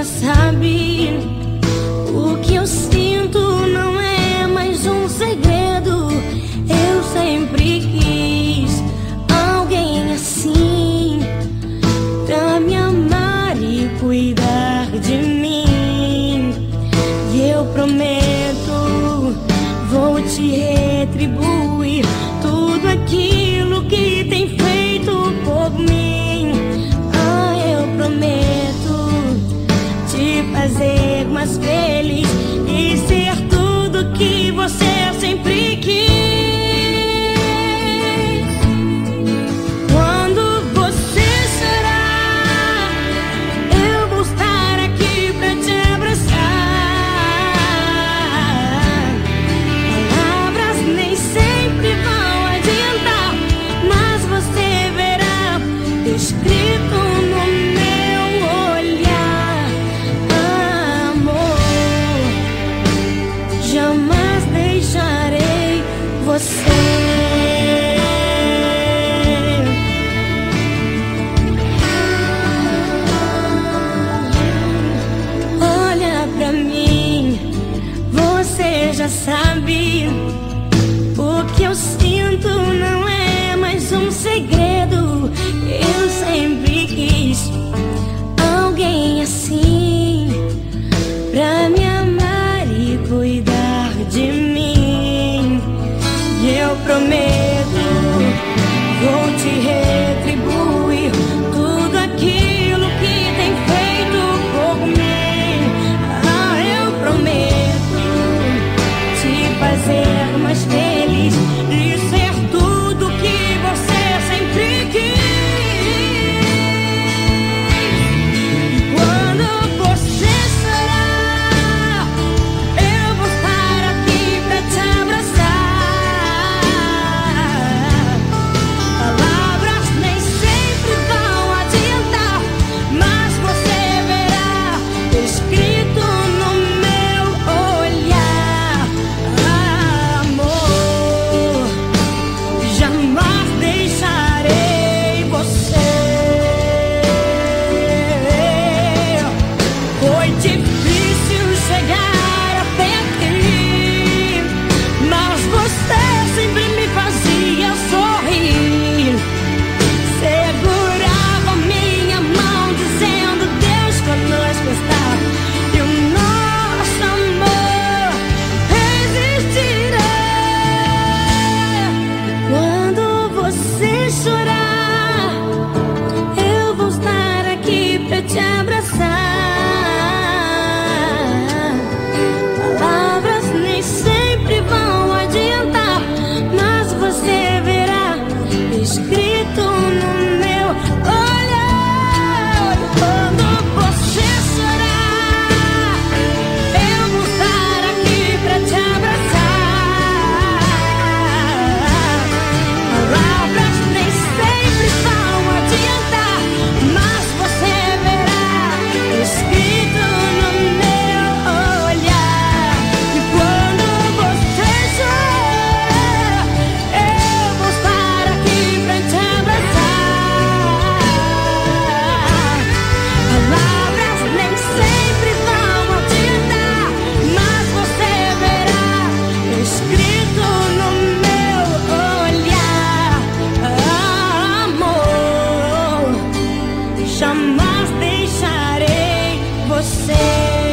sabe. O que eu sinto não é mais um segredo. Eu sempre quis alguém assim, pra me amar e cuidar de mim. E eu prometo, vou te retribuir tudo aquilo que tem feito por mim. Ah, eu prometo te fazer mais feliz e ser tudo que você sempre quis. Quando você chorar, eu vou estar aqui pra te abraçar. Palavras nem sempre vão adiantar, mas você verá escrito no meu olhar. Amor, jamais deixarei você. Olha pra mim, você já sabe. O que eu sinto não é mais um segredo. Eu sempre quis alguém assim, pra me amar e cuidar de mim. E eu prometo, vou te retribuir tudo aquilo que tem feito por mim. Ah, eu prometo te fazer mais feliz e ser tudo que você sempre quis. E quando você chorar, eu vou estar aqui pra te abraçar. Palavras nem sempre vão adiantar, mas você verá escrito no meu olhar. Amor, jamais deixarei você. Foi difícil chegar até aqui, mas você sempre me fazia sorrir. Segurava minha mão dizendo: Deus conosco está, e o nosso amor resistirá. Quando você chorar, eu vou estar aqui pra te abraçar. Palavras nem sempre vão adiantar, mas você verá escrito no meu olhar. Quando você chorar, eu vou estar aqui pra te abraçar. Palavras nem sempre vão adiantar, mas você verá escrito no meu olhar. E quando você chorar, eu vou estar aqui pra te abraçar. Palavras nem sempre vão adiantar, mas você verá escrito no meu olhar. Amor, jamais deixarei você.